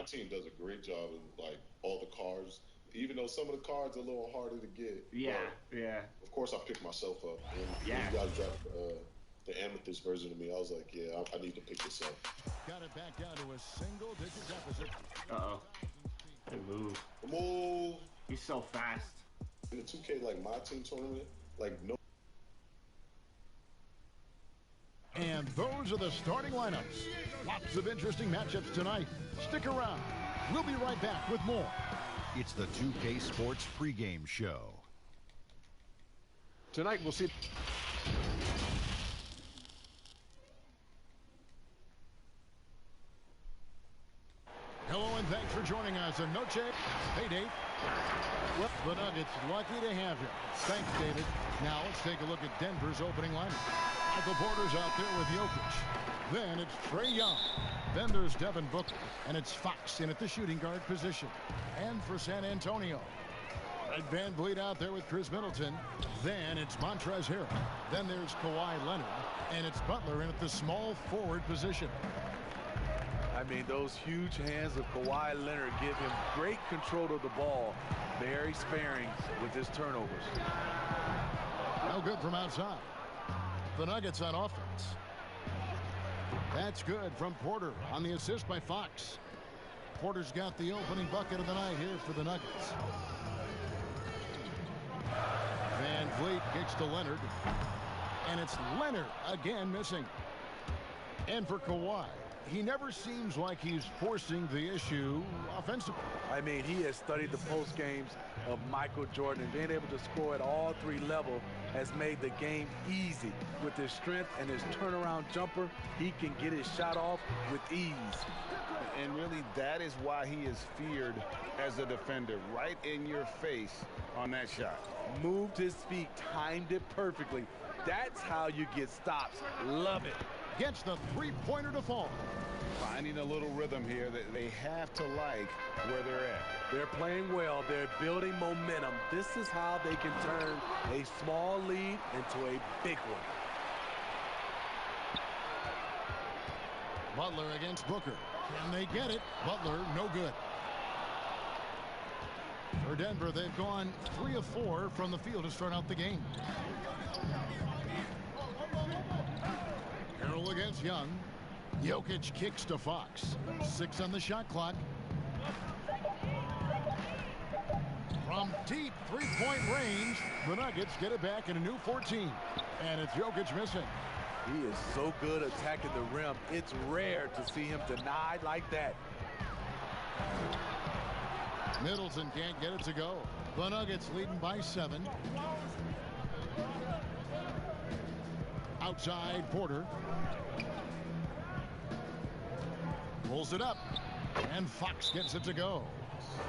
team does a great job of like all the cards. Even though some of the cards are a little harder to get. Yeah, yeah. Of course, I picked myself up. When you Yes. guys dropped the amethyst version of me, I was like, yeah, I need to pick this up. Got it back down to a single-digit deficit. Uh-oh. Good move. Move. He's so fast. In the 2K, like, my team tournament, like, no. And those are the starting lineups. Lots of interesting matchups tonight. Stick around. We'll be right back with more. It's the 2K Sports pregame show. Tonight we'll see. Hello and thanks for joining us on Noche Payday. Well, the Nuggets lucky to have you. Thanks, David. Now let's take a look at Denver's opening lineup. Michael Porter's out there with Jokic. Then it's Trae Young. Then there's Devin Booker. And it's Fox in at the shooting guard position. And for San Antonio, Ed Van Vliet out there with Chris Middleton. Then it's Montrezl Harrell. Then there's Kawhi Leonard. And it's Butler in at the small forward position. I mean, those huge hands of Kawhi Leonard give him great control of the ball. Very sparing with his turnovers. No good from outside. The Nuggets on offense. That's good from Porter on the assist by Fox. Porter's got the opening bucket of the night here for the Nuggets. Van Vliet kicks to Leonard. And it's Leonard again missing. And for Kawhi, he never seems like he's forcing the issue offensively. I mean, he has studied the post games of Michael Jordan, and being able to score at all three levels has made the game easy. With his strength and his turnaround jumper, he can get his shot off with ease. And really, that is why he is feared as a defender, right in your face on that shot. Moved his feet, timed it perfectly. That's how you get stops. Love it. Gets the three-pointer to fall. Finding a little rhythm here that they have to like where they're at. They're playing well. They're building momentum. This is how they can turn a small lead into a big one. Butler against Booker. Can they get it? Butler, no good. For Denver, they've gone 3 of 4 from the field to start out the game. Harrell against Young. Jokic kicks to Fox. 6 on the shot clock. From deep three-point range, the Nuggets get it back in a new 14. And it's Jokic missing. He is so good attacking the rim. It's rare to see him denied like that. Middleton can't get it to go. The Nuggets leading by 7. Outside Porter. Pulls it up. And Fox gets it to go.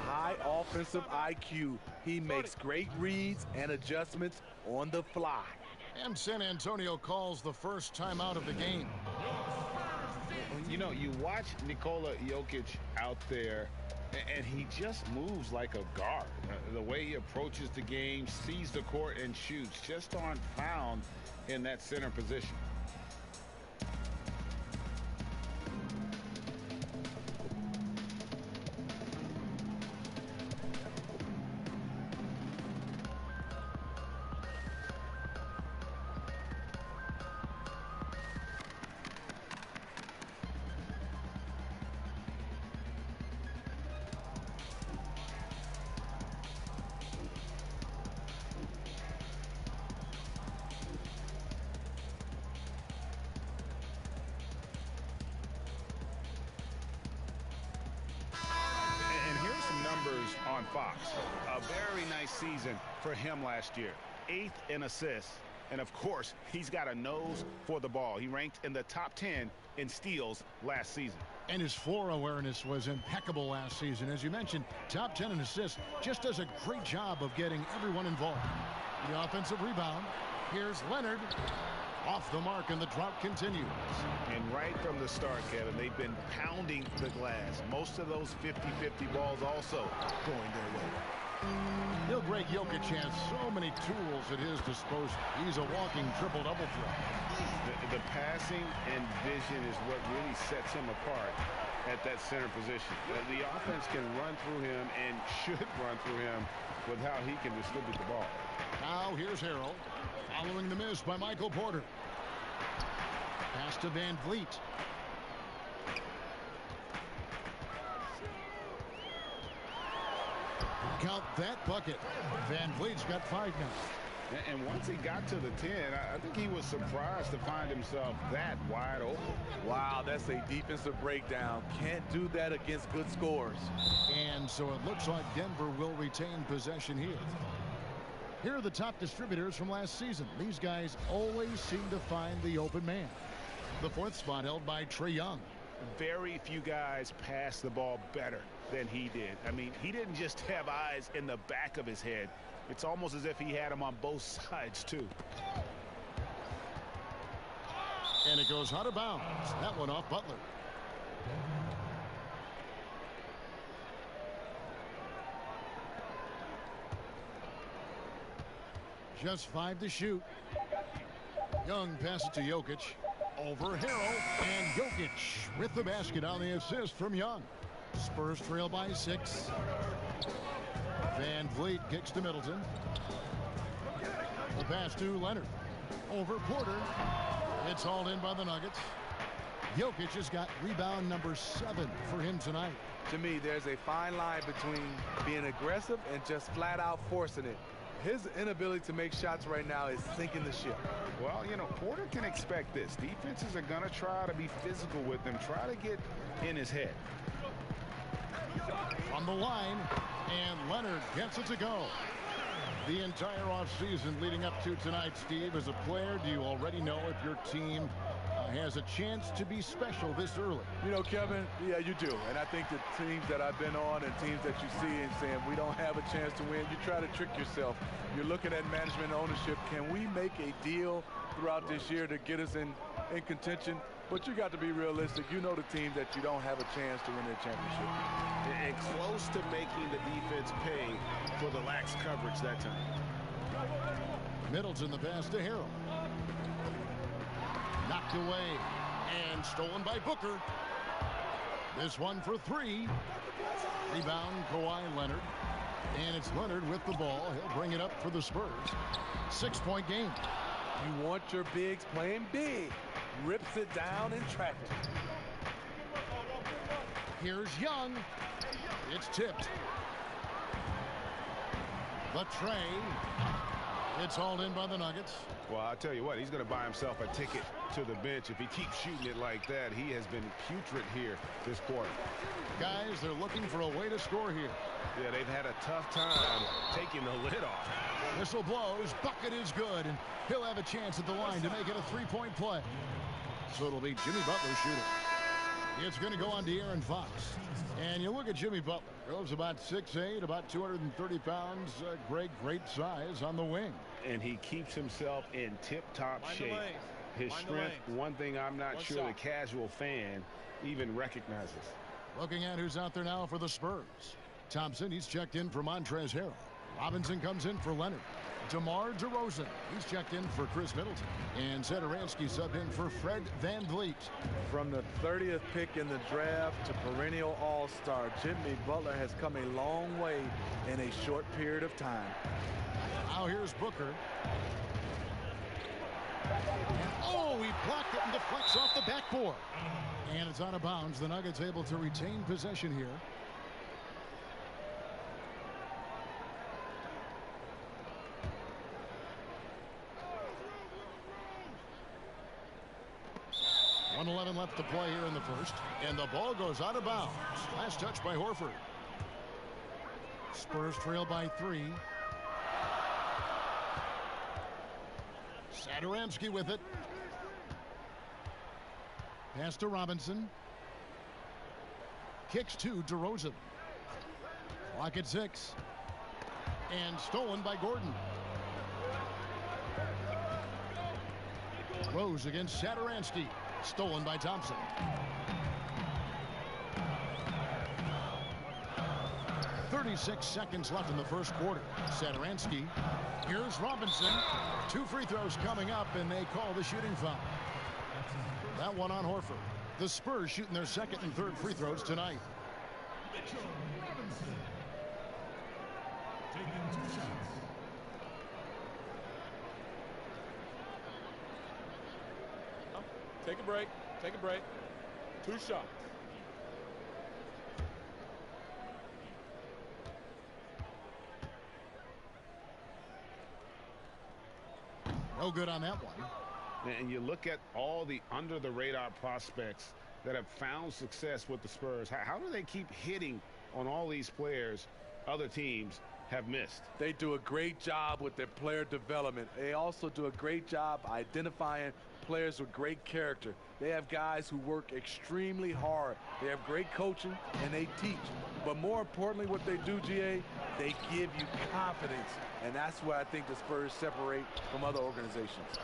High offensive IQ. He makes great reads and adjustments on the fly. And San Antonio calls the first timeout of the game. You know, you watch Nikola Jokic out there, and he just moves like a guard. The way he approaches the game, sees the court, and shoots just aren't found in that center position. On Fox. A very nice season for him last year. 8th in assists. And of course, he's got a nose for the ball. He ranked in the top 10 in steals last season. And his floor awareness was impeccable last season. As you mentioned, top 10 in assists. Just does a great job of getting everyone involved. The offensive rebound. Here's Leonard. Off the mark, and the drought continues. And right from the start, Kevin, they've been pounding the glass. Most of those 50-50 balls also going their way. Bill Greg Jokic has so many tools at his disposal. He's a walking triple-double threat. The passing and vision is what really sets him apart. at that center position. The offense can run through him and should run through him with how he can distribute the ball. Now here's Harrell following the miss by Michael Porter. Pass to Van Vliet. Count that bucket. Van Vliet's got 5 now. And once he got to the 10, I think he was surprised to find himself that wide open. Wow, that's a defensive breakdown. Can't do that against good scores. And so it looks like Denver will retain possession here. Here are the top distributors from last season. These guys always seem to find the open man. The 4th spot held by Trae Young. Very few guys pass the ball better than he did. I mean, he didn't just have eyes in the back of his head. It's almost as if he had them on both sides, too. And it goes out of bounds. That one off Butler. Just 5 to shoot. Young passes to Jokic. Over Harrell. And Jokic with the basket on the assist from Young. Spurs trail by 6. Van Vliet kicks to Middleton. The pass to Leonard. Over Porter. It's hauled in by the Nuggets. Jokic has got rebound number 7 for him tonight. To me, there's a fine line between being aggressive and just flat out forcing it. His inability to make shots right now is sinking the ship. Well, you know, Porter can expect this. Defenses are going to try to be physical with him, try to get in his head. On the line, and Leonard gets it to go. The entire offseason leading up to tonight, Steve, as a player, do you already know if your team has a chance to be special this early? You know, Kevin, yeah, you do. And I think the teams that I've been on and teams that you see and saying we don't have a chance to win, you try to trick yourself. You're looking at management ownership. Can we make a deal throughout this year to get us in contention? But you got to be realistic. You know the teams that you don't have a chance to win their championship. And close to making the defense pay for the lax coverage that time. Middleton the pass to Harrell. Knocked away and stolen by Booker. This one for 3. Rebound Kawhi Leonard. And it's Leonard with the ball. He'll bring it up for the Spurs. 6-point game. You want your bigs playing big. Rips it down in traffic. Here's Young. It's tipped. The tray. It's hauled in by the Nuggets. Well, I'll tell you what, he's going to buy himself a ticket to the bench. If he keeps shooting it like that, he has been putrid here this quarter. Guys, they're looking for a way to score here. Yeah, they've had a tough time taking the lid off. Whistle blows. Bucket is good, and he'll have a chance at the line to make it a 3-point play. So it'll be Jimmy Butler shooting. It's going to go on De'Aaron Fox. And you look at Jimmy Butler. Goes about 6'8", about 230 pounds. Great size on the wing. And he keeps himself in tip-top shape. His strength, one thing I'm not sure the casual fan even recognizes. Looking at who's out there now for the Spurs. Thompson, he's checked in for Montrezl Harrell. Robinson comes in for Leonard. DeMar DeRozan, he's checked in for Chris Middleton. And Satoransky subbed in for Fred VanVleet. From the 30th pick in the draft to perennial all-star, Jimmy Butler has come a long way in a short period of time. Now here's Booker. Oh, he blocked it and deflects off the backboard. And it's out of bounds. The Nuggets able to retain possession here. .11 left to play here in the first. And the ball goes out of bounds. Last touch by Horford. Spurs trail by 3. Satoransky with it. Pass to Robinson. Kicks to DeRozan. Clock at 6. And stolen by Gordon. Rose against Satoransky. Stolen by Thompson. .36 seconds left in the first quarter. Satoransky. Here's Robinson. 2 free throws coming up, and they call the shooting foul. That one on Horford. The Spurs shooting their second and third free throws tonight. Mitchell Robinson taking 2 shots. Take a break. Take a break. 2 shots. No good on that one. And you look at all the under-the-radar prospects that have found success with the Spurs. How do they keep hitting on all these players other teams have missed? They do a great job with their player development. They also do a great job identifying players with great character. They have guys who work extremely hard. They have great coaching, and they teach. But more importantly, what they do, GA, they give you confidence. And that's where I think the Spurs separate from other organizations.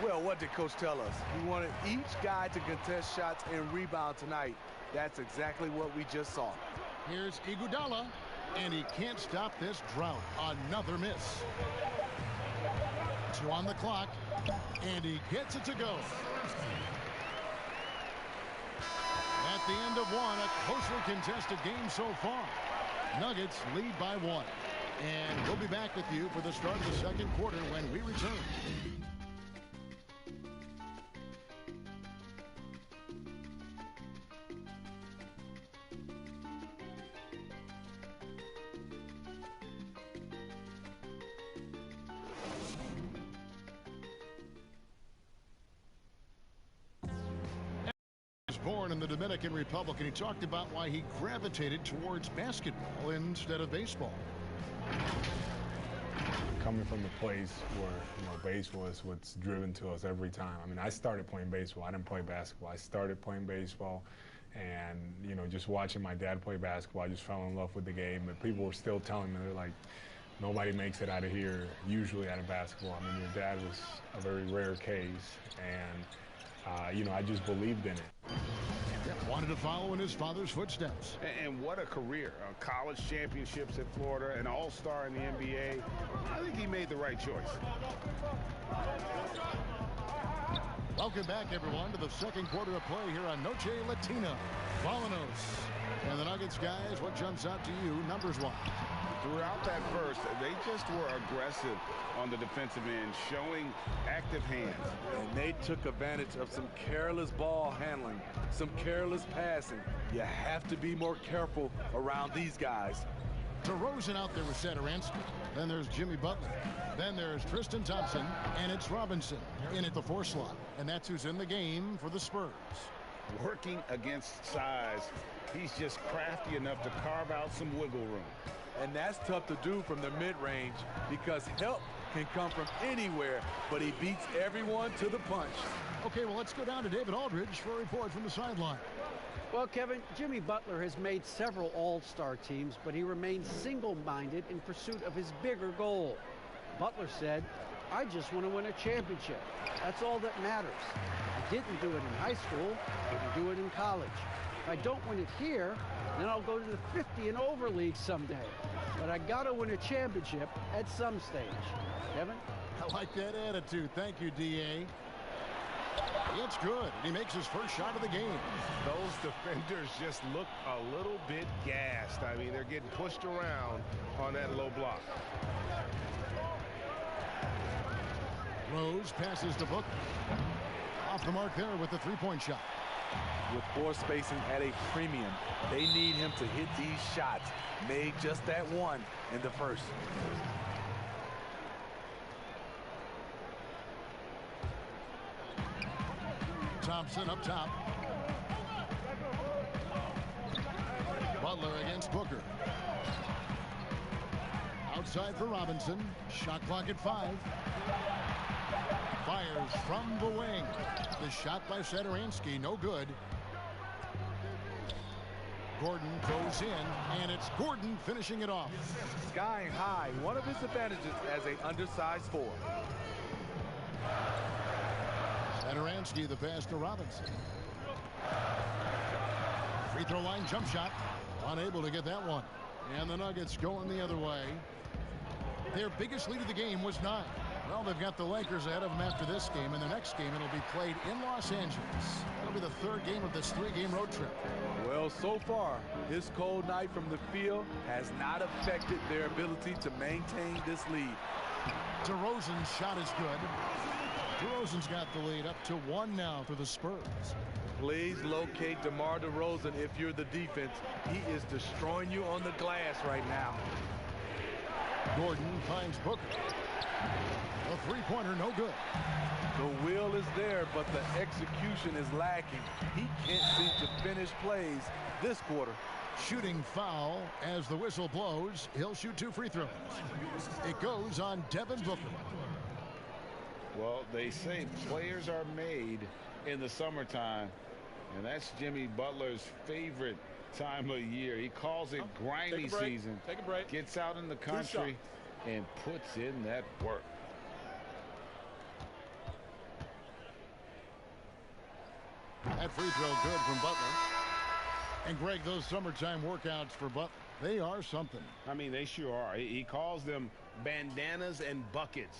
Well, what did Coach tell us? He wanted each guy to contest shots and rebound tonight. That's exactly what we just saw. Here's Iguodala, and he can't stop this drought. Another miss. 2 on the clock, and he gets it to go. At the end of one, a closely contested game so far. Nuggets lead by 1. And we'll be back with you for the start of the second quarter when we return. Born in the Dominican Republic, and he talked about why he gravitated towards basketball instead of baseball. Coming from the place where baseball is what's driven to us every time. I mean, I started playing baseball. I didn't play basketball. I started playing baseball, and just watching my dad play basketball, I just fell in love with the game. But people were still telling me, they're like, nobody makes it out of here usually out of basketball. I mean, your dad was a very rare case, and I just believed in it. Wanted to follow in his father's footsteps. And what a career. College championships at Florida, an all-star in the NBA. I think he made the right choice. Welcome back, everyone, to the second quarter of play here on Noche Latina. Vallanos. And the Nuggets, guys, what jumps out to you numbers-wise? Throughout that burst, they just were aggressive on the defensive end, showing active hands. And they took advantage of some careless ball handling, some careless passing. You have to be more careful around these guys. DeRozan out there with Satoransky. Then there's Jimmy Butler. Then there's Tristan Thompson, and it's Robinson in at the 4 slot. And that's who's in the game for the Spurs. Working against size, he's just crafty enough to carve out some wiggle room. And that's tough to do from the mid-range because help can come from anywhere, but he beats everyone to the punch. Okay, well, let's go down to David Aldridge for a report from the sideline. Well, Kevin, Jimmy Butler has made several all-star teams, but he remains single-minded in pursuit of his bigger goal. Butler said, "I just want to win a championship. That's all that matters. I didn't do it in high school. I didn't do it in college. If I don't win it here, then I'll go to the 50 and over league someday. But I got to win a championship at some stage." Kevin? I like that attitude. Thank you, D.A. It's good. He makes his first shot of the game. Those defenders just look a little bit gassed. I mean, they're getting pushed around on that low block. Rose passes to Booker. Off the mark there with the three-point shot. With floor spacing at a premium, they need him to hit these shots. Made just that one in the first. Thompson up top. Butler against Booker. Outside for Robinson. Shot clock at 5. Fires from the wing. The shot by Satoransky, no good. Gordon goes in, and it's Gordon finishing it off. Skying high, one of his advantages as an undersized forward. Satoransky, the pass to Robinson. Free throw line jump shot. Unable to get that one. And the Nuggets going the other way. Their biggest lead of the game was 9. Well, they've got the Lakers ahead of them after this game, and the next game it'll be played in Los Angeles. That'll be the third game of this 3-game road trip. Well, so far, this cold night from the field has not affected their ability to maintain this lead. DeRozan's shot is good. DeRozan's got the lead up to 1 now for the Spurs. Please locate DeMar DeRozan if you're the defense. He is destroying you on the glass right now. Gordon finds Booker. A three-pointer, no good. The will is there, but the execution is lacking. He can't seem to finish plays this quarter. Shooting foul as the whistle blows. He'll shoot 2 free throws. It goes on Devin Booker. Well, they say players are made in the summertime, and that's Jimmy Butler's favorite time of year. He calls it grimy season. Take a break. Gets out in the country and puts in that work. That free throw good from Butler. And Greg, those summertime workouts for Butler, they are something. I mean, they sure are. He calls them bandanas and buckets.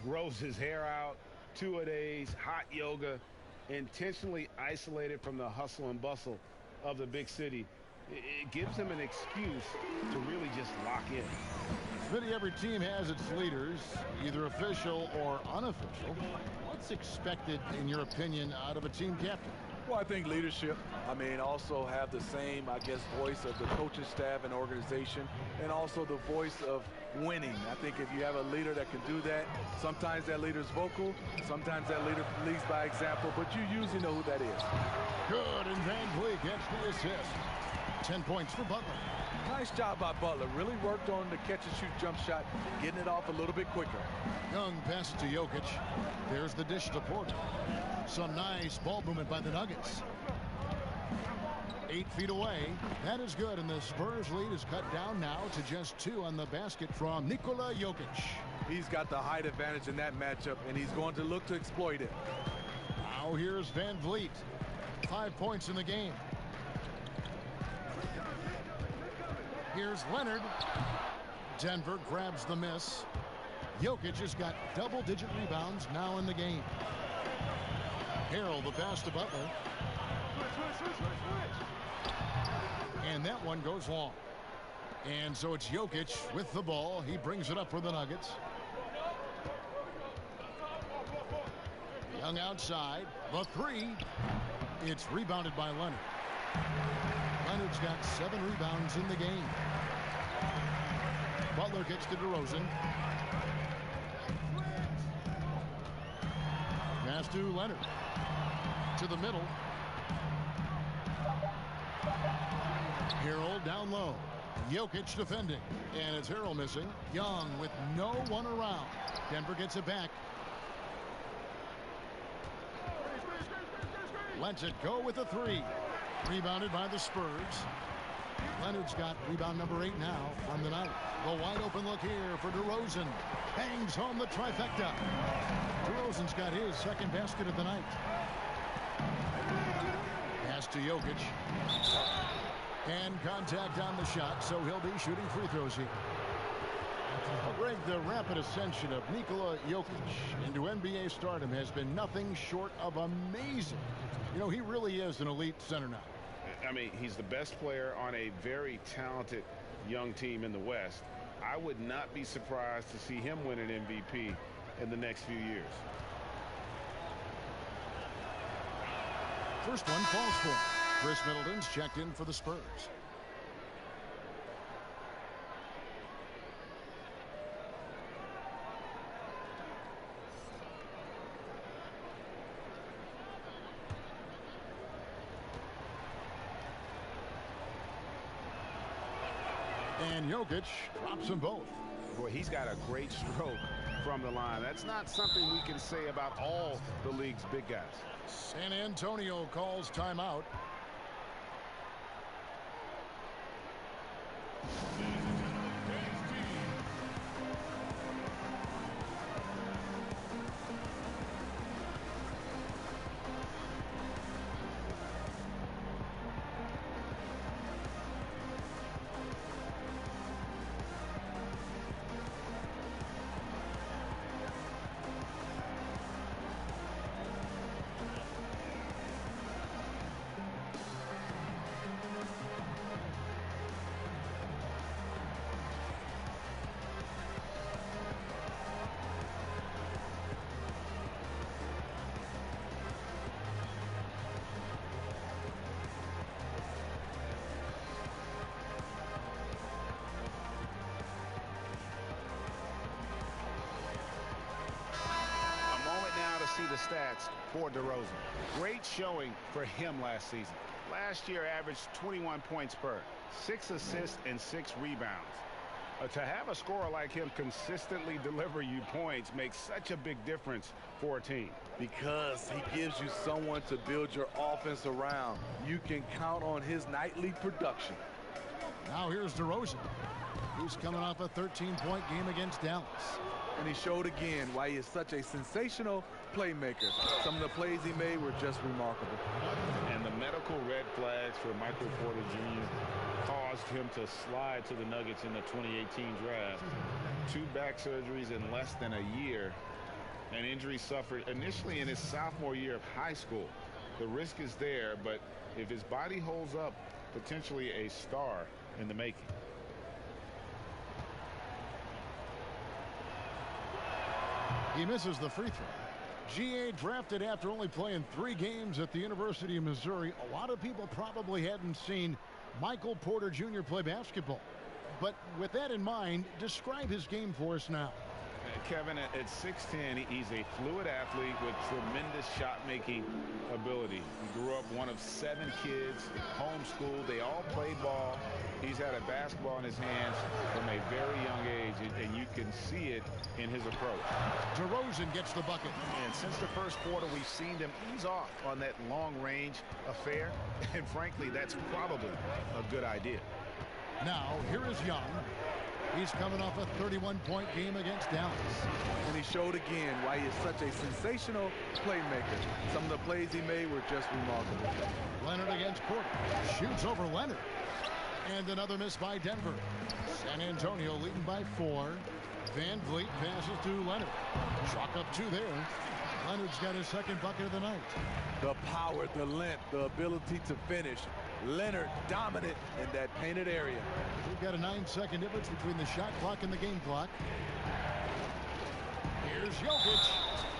Grows his hair out, 2-a-days, hot yoga, intentionally isolated from the hustle and bustle of the big city. It gives him an excuse to really just lock in. Smitty, every team has its leaders, either official or unofficial. What's expected, in your opinion, out of a team captain? Well, I think leadership. I mean, also have the same, I guess, voice of the coaching staff and organization, and also the voice of winning. I think if you have a leader that can do that, sometimes that leader's vocal, sometimes that leader leads by example, but you usually know who that is. Good, and Van Vliet gets the assist. 10 points for Butler. Nice job by Butler. Really worked on the catch-and-shoot jump shot, getting it off a little bit quicker. Young passes to Jokic. There's the dish to Porter. Some nice ball movement by the Nuggets. 8 feet away. That is good, and the Spurs lead is cut down now to just 2 on the basket from Nikola Jokic. He's got the height advantage in that matchup, and he's going to look to exploit it. Now here's Van Vliet. 5 points in the game. Here's Leonard. Denver grabs the miss. Jokic has got double-digit rebounds now in the game. Harrell, the pass to Butler. And that one goes long. And so it's Jokic with the ball. He brings it up for the Nuggets. Young outside. The 3. It's rebounded by Leonard. Leonard's got 7 rebounds in the game. Butler kicks to DeRozan. Pass to Leonard. To the middle. Harrell down low. Jokic defending. And it's Harrell missing. Young with no one around. Denver gets it back. Lets it go with a 3. Rebounded by the Spurs. Leonard's got rebound number 8 now on the night. The wide open look here for DeRozan. Bangs home the trifecta. DeRozan's got his second basket of the night. Pass to Jokic. And contact on the shot, so he'll be shooting free throws here. Well, Greg, the rapid ascension of Nikola Jokic into NBA stardom has been nothing short of amazing. You know, he really is an elite center now. I mean, he's the best player on a very talented young team in the West. I would not be surprised to see him win an MVP in the next few years. First one falls for him. Chris Middleton's checked in for the Spurs. And Jokic drops them both. Boy, he's got a great stroke from the line. That's not something we can say about all the league's big guys. San Antonio calls timeout. the stats for DeRozan. Great showing for him last season. Last year averaged 21 points per, 6 assists and 6 rebounds. To have a scorer like him consistently deliver you points makes such a big difference for a team. Because he gives you someone to build your offense around. You can count on his nightly production. Now here's DeRozan, who's coming off a 13-point game against Dallas. And he showed again why he is such a sensational playmaker. Some of the plays he made were just remarkable. And the medical red flags for Michael Porter Jr. caused him to slide to the Nuggets in the 2018 draft. 2 back surgeries in less than a year. An injury suffered initially in his sophomore year of high school. The risk is there, but if his body holds up, potentially a star in the making. He misses the free throw. GA drafted after only playing 3 games at the University of Missouri. A lot of people probably hadn't seen Michael Porter Jr. play basketball. But with that in mind, describe his game for us now. Kevin, at 6'10", he's a fluid athlete with tremendous shot-making ability. He grew up one of 7 kids, homeschooled. They all played ball. He's had a basketball in his hands from a very young age, and you can see it in his approach. DeRozan gets the bucket. And since the first quarter, we've seen them ease off on that long-range affair. And frankly, that's probably a good idea. Now, here is Young. He's coming off a 31-point game against Dallas. And he showed again why he is such a sensational playmaker. Some of the plays he made were just remarkable. Leonard against Porter. Shoots over Leonard. And another miss by Denver. San Antonio leading by 4. Van Vliet passes to Leonard. Chalk up 2 there. Leonard's got his 2nd bucket of the night. The power, the length, the ability to finish. Leonard dominant in that painted area. We've got a 9-second difference between the shot clock and the game clock. Here's Jokic.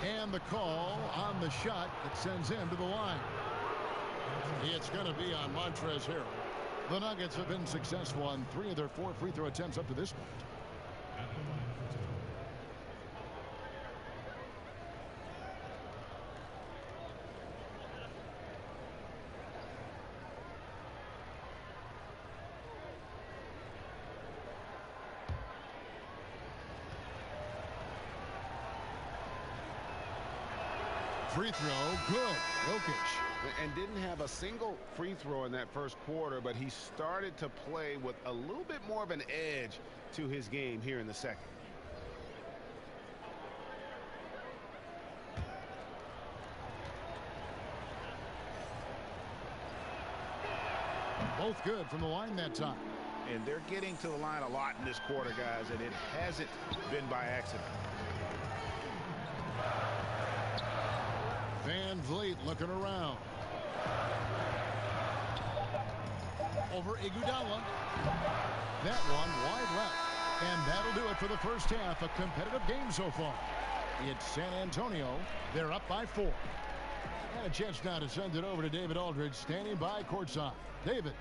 And the call on the shot that sends him to the line. It's going to be on Montrezl Harrell. The Nuggets have been successful on 3 of their 4 free throw attempts up to this point. Free throw, good. Jokic. And didn't have a single free throw in that first quarter, but he started to play with a little bit more of an edge to his game here in the second. Both good from the line that time. And they're getting to the line a lot in this quarter, guys, and it hasn't been by accident. Van Vliet looking around. Over Iguodala. That one wide left. And that'll do it for the first half. A competitive game so far. It's San Antonio. They're up by 4. And a chance now to send it over to David Aldridge, standing by courtside. David.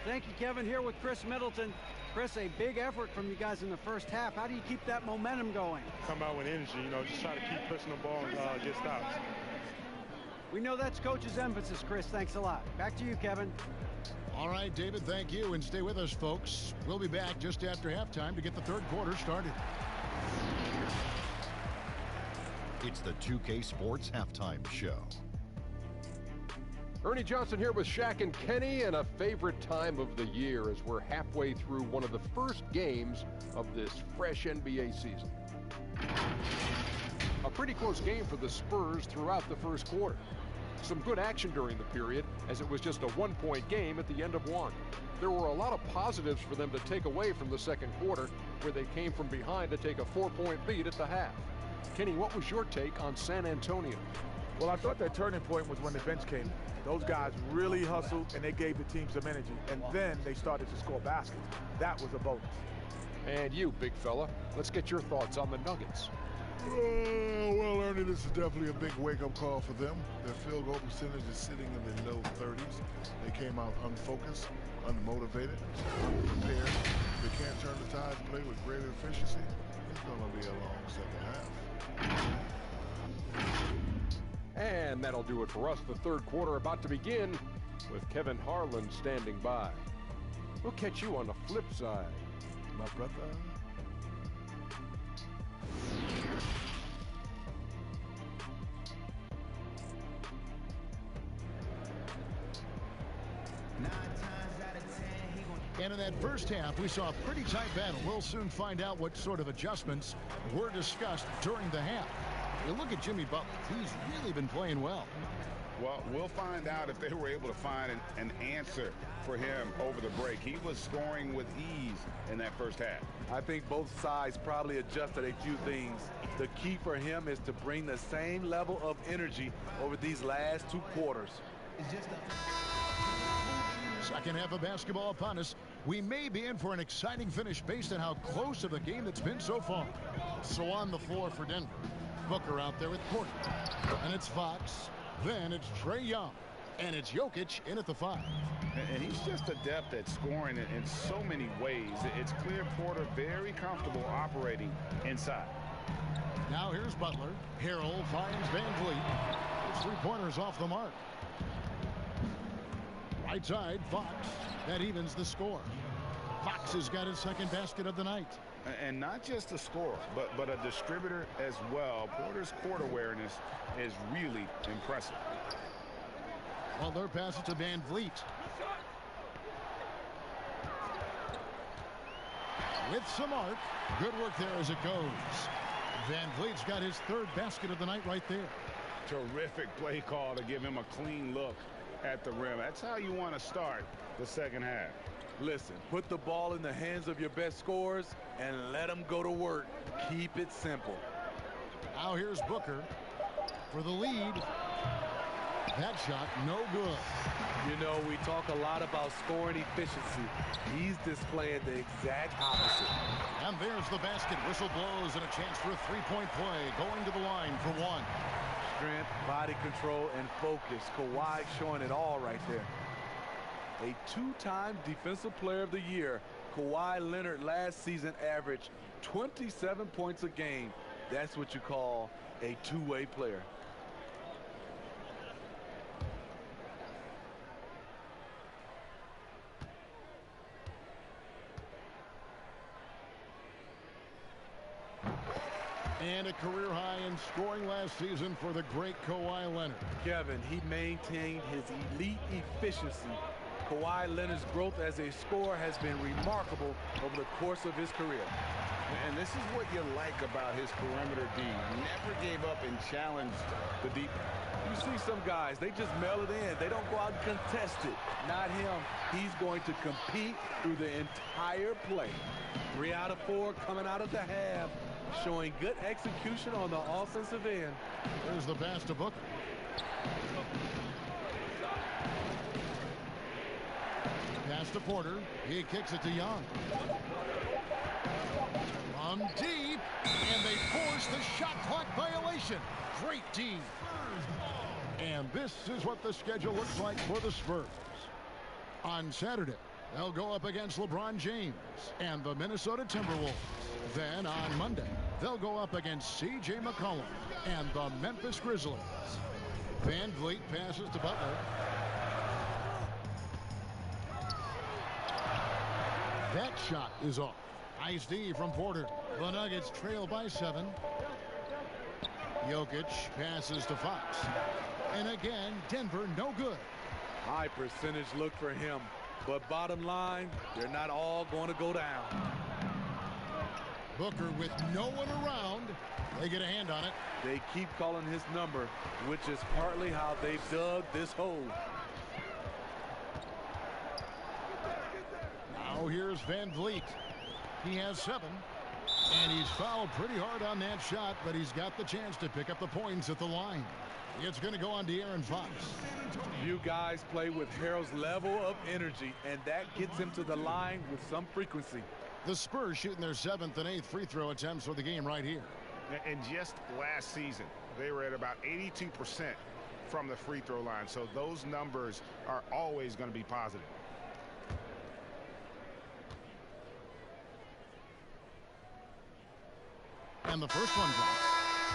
Thank you, Kevin. Here with Chris Middleton. Chris, a big effort from you guys in the first half. How do you keep that momentum going? Come out with energy, just try to keep pushing the ball and get stops. We know that's coach's emphasis, Chris. Thanks a lot. Back to you, Kevin. All right, David, thank you. And stay with us, folks. We'll be back just after halftime to get the 3rd quarter started. It's the 2K Sports Halftime Show. Ernie Johnson here with Shaq and Kenny, and a favorite time of the year as we're halfway through one of the first games of this fresh NBA season. A pretty close game for the Spurs throughout the first quarter. Some good action during the period, as it was just a 1-point game at the end of one. There were a lot of positives for them to take away from the second quarter, where they came from behind to take a 4-point lead at the half. Kenny, what was your take on San Antonio? Well, I thought that turning point was when the bench came in. Those guys really hustled, and they gave the team some energy. And then they started to score baskets. That was a bonus. And you, big fella, let's get your thoughts on the Nuggets. Well, Ernie, this is definitely a big wake-up call for them. Their field goal percentage is sitting in the low 30s. They came out unfocused, unmotivated, unprepared. They can't turn the tide and play with great efficiency. It's going to be a long second half. And that'll do it for us. The third quarter about to begin with Kevin Harlan standing by. We'll catch you on the flip side, my brother. And in that first half, we saw a pretty tight battle. We'll soon find out what sort of adjustments were discussed during the half. You look at Jimmy Butler. He's really been playing well. Well, we'll find out if they were able to find an answer for him over the break. He was scoring with ease in that first half. I think both sides probably adjusted a few things. The key for him is to bring the same level of energy over these last two quarters. Second half of basketball upon us. We may be in for an exciting finish based on how close of a game it's been so far. So on the floor for Denver, Booker out there with Porter. And it's Fox. Then it's Trae Young. And it's Jokic in at the 5. And he's just adept at scoring in so many ways. It's clear Porter very comfortable operating inside. Now here's Butler. Harrell finds Van Vliet. His three-pointers off the mark. Right side, Fox. That evens the score. Fox has got his second basket of the night. And not just a scorer, but a distributor as well. Porter's court awareness is really impressive. Butler passes to Van Vliet. With some arc. Good work there as it goes. Van Vliet's got his third basket of the night right there. Terrific play call to give him a clean look at the rim. That's how you want to start the second half. Listen, put the ball in the hands of your best scorers and let them go to work. Keep it simple. Now here's Booker for the lead. That shot no good. You know, we talk a lot about scoring efficiency. He's displaying the exact opposite. And there's the basket. Whistle blows and a chance for a three-point play. Going to the line for one. Strength, body control, and focus. Kawhi showing it all right there. A two-time Defensive Player of the Year. Kawhi Leonard last season averaged 27 points a game. That's what you call a two-way player. And a career high in scoring last season for the great Kawhi Leonard. Kevin, he maintained his elite efficiency. Kawhi Leonard's growth as a scorer has been remarkable over the course of his career. And this is what you like about his perimeter D. Never gave up and challenged the deep. You see some guys, they just mail it in. They don't go out and contest it. Not him. He's going to compete through the entire play. 3 out of 4 coming out of the half. Showing good execution on the offensive end. There's the pass to Booker. Pass to Porter. He kicks it to Young. From deep. And they force the shot clock violation. Great D. And this is what the schedule looks like for the Spurs. On Saturday, they'll go up against LeBron James and the Minnesota Timberwolves. Then on Monday, they'll go up against C.J. McCollum and the Memphis Grizzlies. Van Vliet passes to Butler. That shot is off. Nice D from Porter. The Nuggets trail by 7. Jokic passes to Fox. And again, Denver no good. High percentage look for him. But bottom line, they're not all going to go down. Booker with no one around. They get a hand on it. They keep calling his number, which is partly how they've dug this hole. Now here's Van Vliet. He has 7. And he's fouled pretty hard on that shot, but he's got the chance to pick up the points at the line. It's going to go on De'Aaron Fox. You guys play with Harrell's level of energy, and that gets him to the line with some frequency. The Spurs shooting their 7th and 8th free throw attempts for the game right here. And just last season, they were at about 82% from the free throw line. So those numbers are always going to be positive. And the first one drops.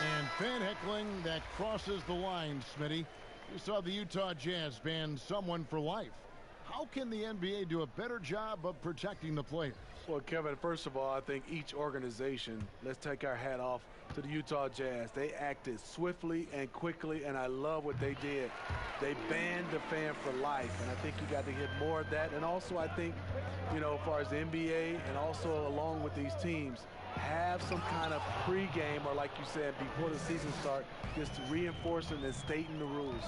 And fan heckling that crosses the line, Smitty. We saw the Utah Jazz ban someone for life. How can the NBA do a better job of protecting the players? Well, Kevin, first of all, I think each organization, let's take our hat off to the Utah Jazz. They acted swiftly and quickly, and I love what they did. They banned the fan for life, and I think you got to get more of that. And also, I think, you know, as far as the NBA and also along with these teams, have some kind of pregame or, like you said, before the season starts, just reinforcing and stating the rules.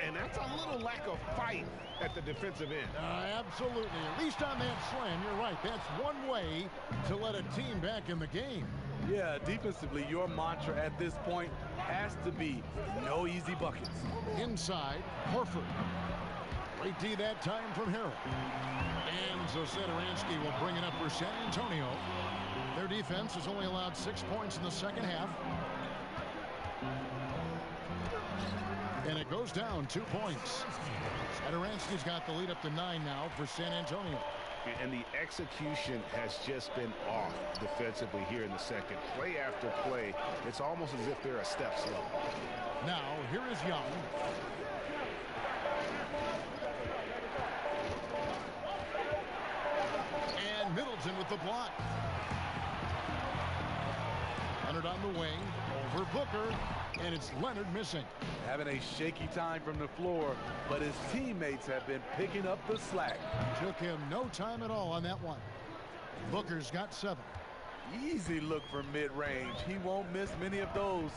And that's a little lack of fight at the defensive end. Absolutely. At least on that slam, you're right. That's one way to let a team back in the game. Yeah, defensively, your mantra at this point has to be no easy buckets. Inside, Horford. Great D that time from Harrell. And Satoransky will bring it up for San Antonio. Their defense has only allowed 6 points in the second half. And it goes down 2 points. Satoransky's got the lead up to 9 now for San Antonio. And the execution has just been off defensively here in the second. Play after play, it's almost as if they're a step slow. Now, here is Young. And Middleton with the block. Leonard on the wing, over Booker, and it's Leonard missing. Having a shaky time from the floor, but his teammates have been picking up the slack. Took him no time at all on that one. Booker's got 7. Easy look for mid-range. He won't miss many of those.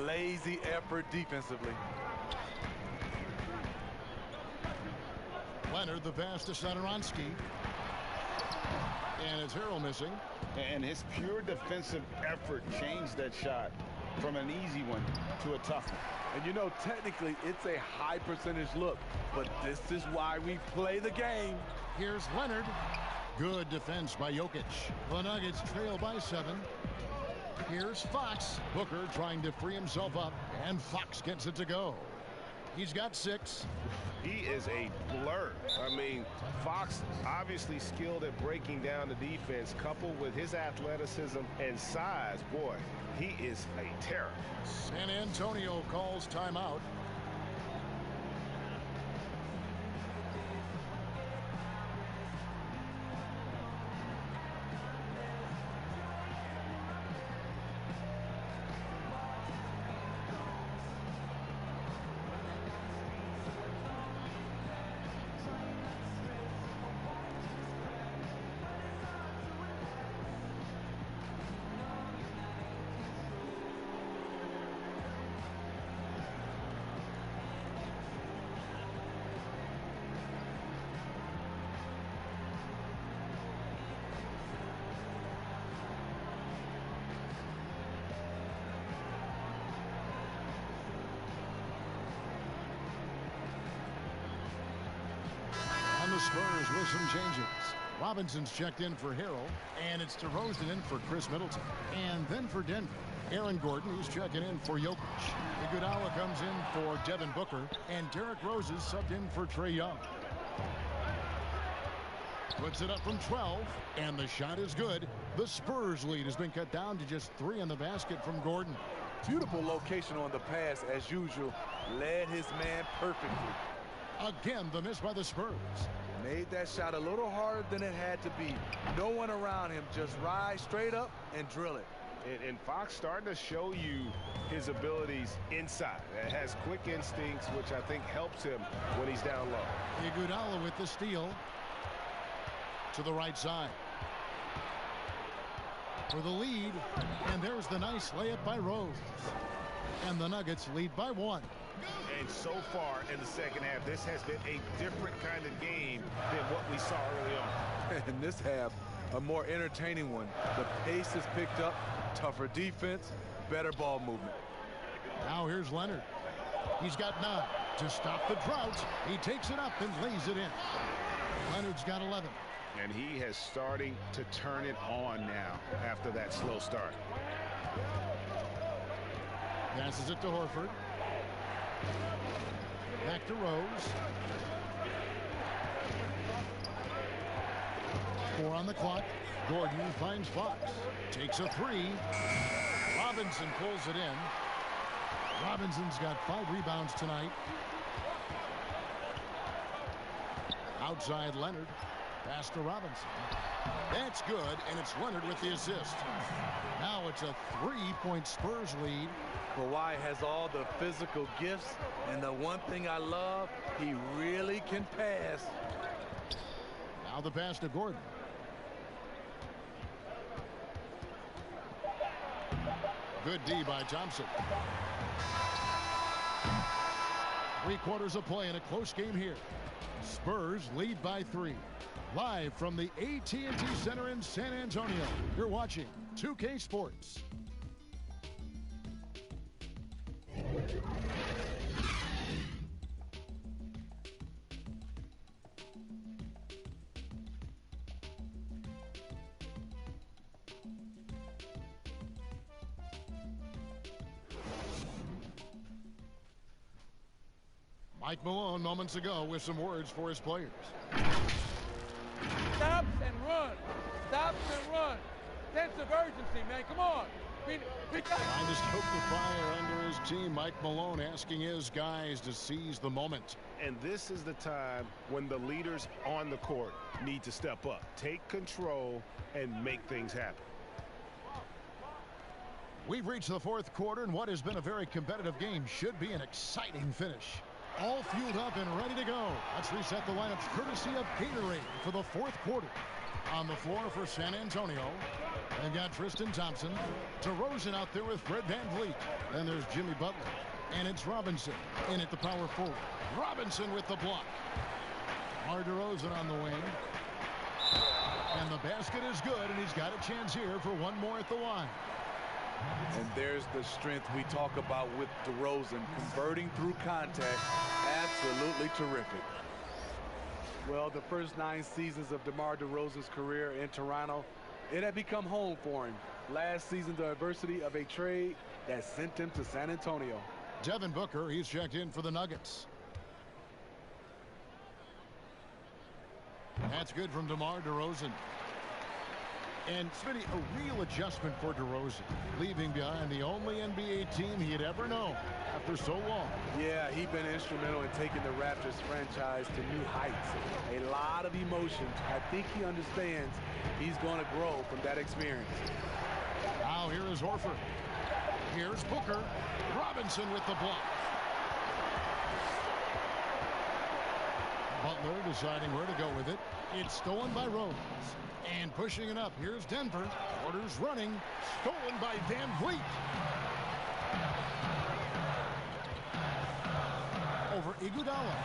Lazy effort defensively. Leonard, the pass to Satoransky. And it's Harrell missing. And his pure defensive effort changed that shot from an easy one to a tough one. And you know, technically, it's a high percentage look, but this is why we play the game. Here's Leonard. Good defense by Jokic. The Nuggets trail by 7. Here's Fox. Booker trying to free himself up, and Fox gets it to go. He's got 6. He is a blur. I mean, Fox obviously skilled at breaking down the defense, coupled with his athleticism and size. Boy, he is a terror. San Antonio calls timeout. The Spurs with some changes. Robinson's checked in for Harrell, and it's DeRozan in for Chris Middleton. And then for Denver, Aaron Gordon, who's checking in for Jokic. Iguodala comes in for Devin Booker, and Derrick Rose is subbed in for Trae Young. Puts it up from 12, and the shot is good. The Spurs lead has been cut down to just 3 on the basket from Gordon. Beautiful location on the pass, as usual. Led his man perfectly. Again, the miss by the Spurs. Made that shot a little harder than it had to be. No one around him. Just rise straight up and drill it. And Fox starting to show you his abilities inside. It has quick instincts, which I think helps him when he's down low. Iguodala with the steal. To the right side. For the lead. And there's the nice layup by Rose. And the Nuggets lead by 1. And so far in the second half, this has been a different kind of game than what we saw early on. And this half, a more entertaining one. The pace has picked up, tougher defense, better ball movement. Now here's Leonard. He's got 9 to stop the drought. He takes it up and lays it in. Leonard's got 11. And he has starting to turn it on now after that slow start. Passes it to Horford. Back to Rose. 4 on the clock. Gordon finds Fox. Takes a 3. Robinson pulls it in. Robinson's got 5 rebounds tonight. Outside Leonard. Pass to Robinson. That's good, and it's Leonard with the assist. Now it's a 3-point Spurs lead. Kawhi has all the physical gifts, and the one thing I love, he really can pass. Now the pass to Gordon. Good D by Thompson. 3/4 of play in a close game here. Spurs lead by 3. Live from the AT&T Center in San Antonio, you're watching 2K Sports. Mike Malone moments ago with some words for his players. Stops and run. Stops and run. Sense of urgency, man. Come on. Trying to stoke the fire under his team. Mike Malone asking his guys to seize the moment. And this is the time when the leaders on the court need to step up, take control, and make things happen. We've reached the 4th quarter, and what has been a very competitive game should be an exciting finish. All fueled up and ready to go. Let's reset the lineups courtesy of Gatorade for the 4th quarter. On the floor for San Antonio, they've got Tristan Thompson. DeRozan out there with Fred VanVleet. Then there's Jimmy Butler. And it's Robinson in at the power forward. Robinson with the block. DeRozan on the wing. And the basket is good, and he's got a chance here for one more at the line. And there's the strength we talk about with DeRozan, converting through contact. Absolutely terrific. Well, the first 9 seasons of DeMar DeRozan's career in Toronto, it had become home for him. Last season, the adversity of a trade that sent him to San Antonio. Devin Booker, he's checked in for the Nuggets. That's good from DeMar DeRozan. And Smitty, a real adjustment for DeRozan, leaving behind the only NBA team he had ever known after so long. Yeah, he's been instrumental in taking the Raptors franchise to new heights. A lot of emotions. I think he understands he's going to grow from that experience. Now here is Horford. Here's Booker. Robinson with the block. Butler deciding where to go with it. It's stolen by Rose. And pushing it up. Here's Denver. Orders running. Stolen by VanVleet. Over Iguodala.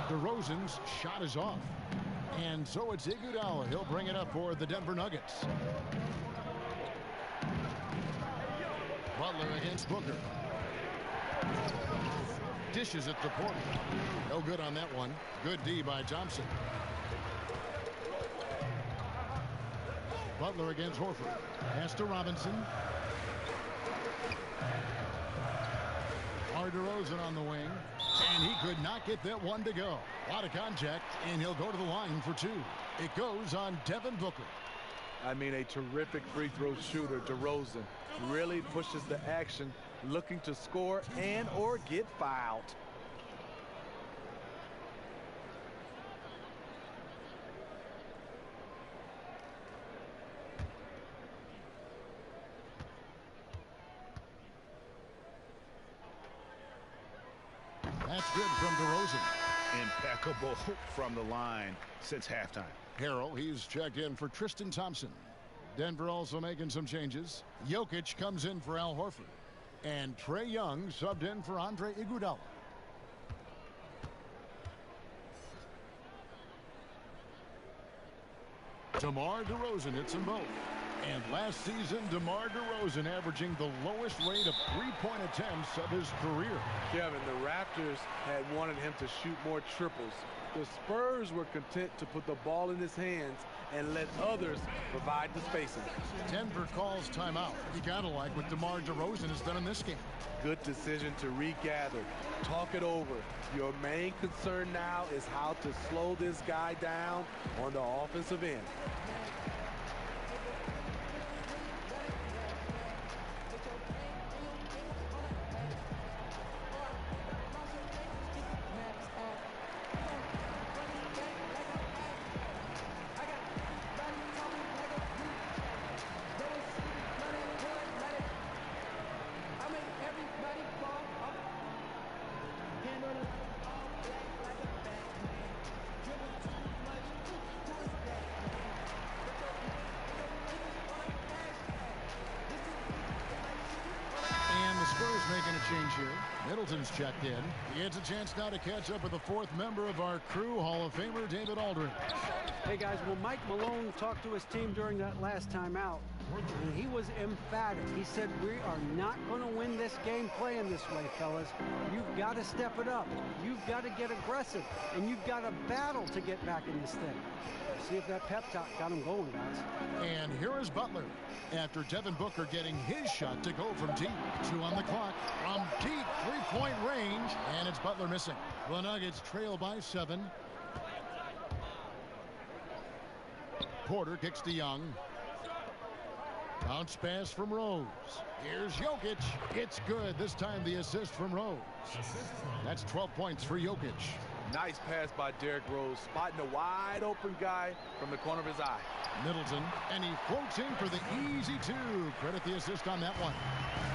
DeRozan's shot is off. And so it's Iguodala. He'll bring it up for the Denver Nuggets. Butler against Booker. Dishes it to Porter. No good on that one. Good D by Thompson. Butler against Horford. Pass to Robinson. DeRozan on the wing. And he could not get that one to go. A lot of contact, and he'll go to the line for 2. It goes on Devin Booker. I mean, a terrific free throw shooter. DeRozan really pushes the action, looking to score and or get fouled. That's good from DeRozan. Impeccable from the line since halftime. Harrell, he's checked in for Tristan Thompson. Denver also making some changes. Jokic comes in for Al Horford. And Trae Young subbed in for Andre Iguodala. DeMar DeRozan hits them both. And last season, DeMar DeRozan averaging the lowest rate of three-point attempts of his career. Kevin, the Raptors had wanted him to shoot more triples. The Spurs were content to put the ball in his hands and let others provide the spacing. Denver calls timeout. You gotta like what DeMar DeRozan has done in this game. Good decision to regather. Talk it over. Your main concern now is how to slow this guy down on the offensive end. has checked in. He gets a chance now to catch up with the fourth member of our crew, Hall of Famer David Aldridge. Hey, guys, well, Mike Malone talked to his team during that last time out, and he was emphatic. He said, we are not going to win this game playing this way, fellas. You've got to step it up. You've got to get aggressive, and you've got to battle to get back in this thing. See if that pep talk got him going, guys. And here is Butler after Devin Booker getting his shot to go from deep. 2 on the clock from deep three-point range, and it's Butler missing. The Nuggets trail by 7. Porter kicks to Young. Bounce pass from Rose. Here's Jokic. It's good. This time the assist from Rose. That's 12 points for Jokic. Nice pass by Derrick Rose, spotting a wide open guy from the corner of his eye. Middleton, and he floats in for the easy 2. Credit the assist on that one.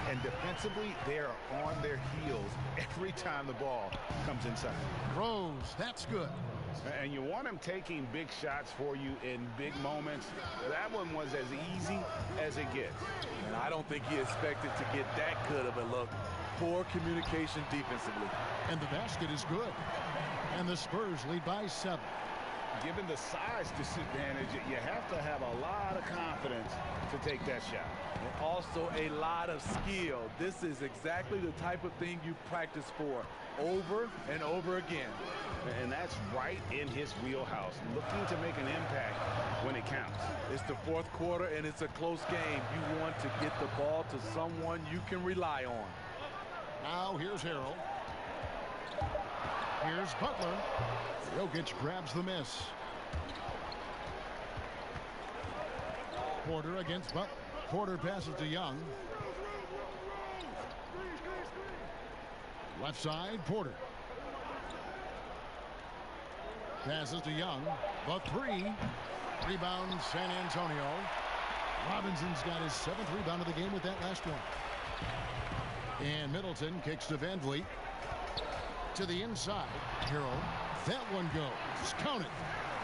And defensively, they are on their heels every time the ball comes inside. Rose, that's good. And you want him taking big shots for you in big moments. That one was as easy as it gets. And I don't think he expected to get that good of a look. Poor communication defensively. And the basket is good. And the Spurs lead by 7. Given the size disadvantage, you have to have a lot of confidence to take that shot. And also a lot of skill. This is exactly the type of thing you practice for over and over again. And that's right in his wheelhouse, looking to make an impact when it counts. It's the fourth quarter, and it's a close game. You want to get the ball to someone you can rely on. Now here's Harrell. Here's Butler. Jokic grabs the miss. Porter against Butler. Porter passes to Young. Left side, Porter. Passes to Young. The 3. Rebound, San Antonio. Robinson's got his 7th rebound of the game with that last one. And Middleton kicks to Van Vliet. To the inside. Harrell. That one goes. Count it.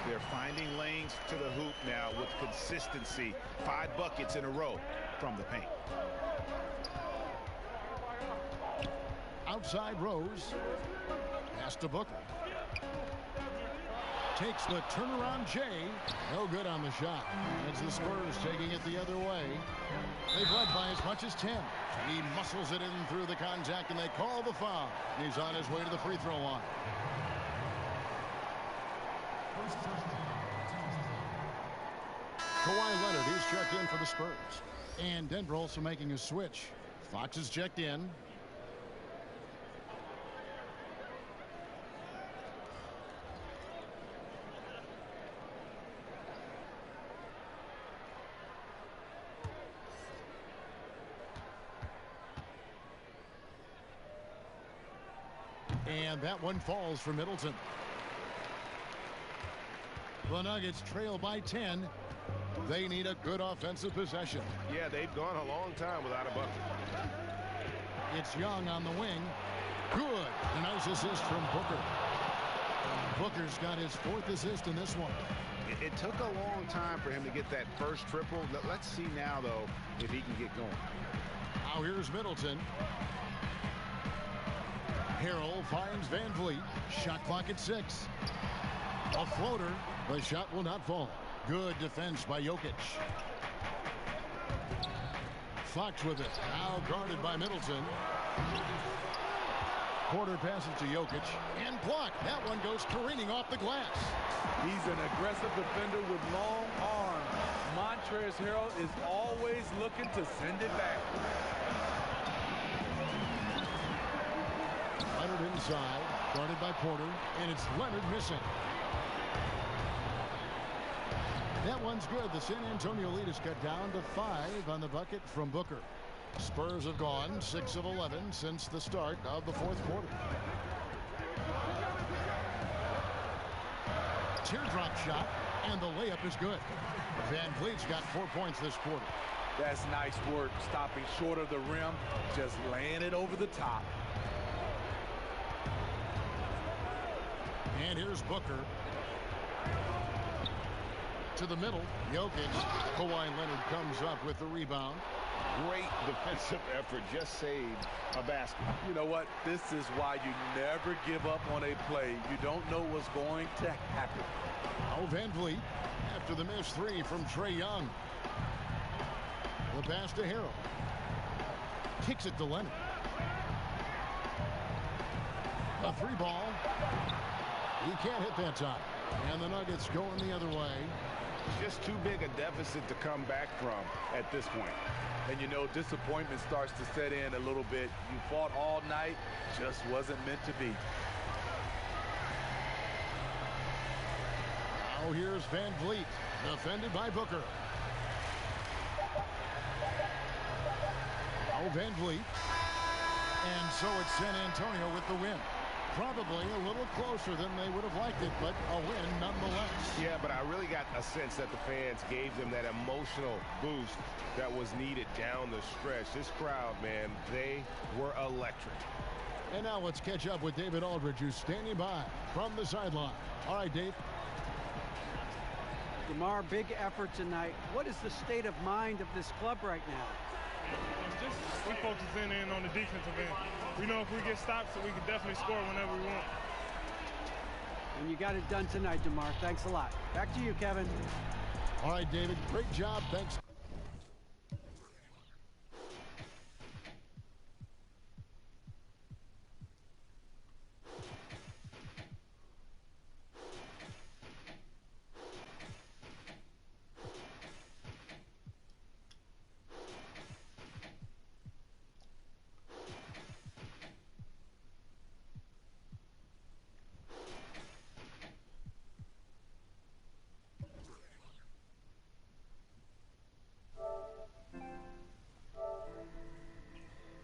They're finding lanes to the hoop now with consistency. 5 buckets in a row from the paint. Outside Rose. Pass to Booker. Takes the turnaround Jay. No good on the shot. It's the Spurs taking it the other way. They've led by as much as 10. He muscles it in through the contact, and they call the foul. He's on his way to the free throw line. Kawhi Leonard is checked in for the Spurs. And Denver also making a switch. Fox is checked in. And that one falls for Middleton. The Nuggets trail by 10. They need a good offensive possession. Yeah, they've gone a long time without a bucket. It's Young on the wing. Good. A nice assist from Booker. Booker's got his 4th assist in this one. It took a long time for him to get that first triple. Let's see now, though, if he can get going. Now here's Middleton. Harrell finds Van Vliet. Shot clock at 6. A floater. The shot will not fall. Good defense by Jokic. Fox with it. Now guarded by Middleton. Porter passes to Jokic. And blocked. That one goes careening off the glass. He's an aggressive defender with long arms. Montrezl Harrell is always looking to send it back. Leonard inside. Guarded by Porter. And it's Leonard missing. That one's good. The San Antonio lead is cut down to 5 on the bucket from Booker. Spurs have gone 6 of 11 since the start of the 4th quarter. Teardrop shot, and the layup is good. Van Vliet's got 4 points this quarter. That's nice work, stopping short of the rim, just laying it over the top. And here's Booker. To the middle. Jokic. Kawhi Leonard comes up with the rebound. Great defensive effort, just saved a basket. You know what? This is why you never give up on a play. You don't know what's going to happen. Oh, Van Vliet after the missed three from Trae Young. The pass to Harrell. Kicks it to Leonard. A three ball. He can't hit that time. And the Nuggets going the other way. Just too big a deficit to come back from at this point. And you know, disappointment starts to set in a little bit. You fought all night, just wasn't meant to be. Now here's Van Vliet, defended by Booker. Now Van Vliet. And so it's San Antonio with the win. Probably a little closer than they would have liked it, but a win nonetheless. Yeah, but I really got a sense that the fans gave them that emotional boost that was needed down the stretch. This crowd, man, they were electric. And now let's catch up with David Aldridge, who's standing by from the sideline. All right, Dave. DeMar, big effort tonight. What is the state of mind of this club right now? Just we focusing in on the defensive end. We know if we get stops, we can definitely score whenever we want. And you got it done tonight, DeMar. Thanks a lot. Back to you, Kevin. All right, David. Great job. Thanks.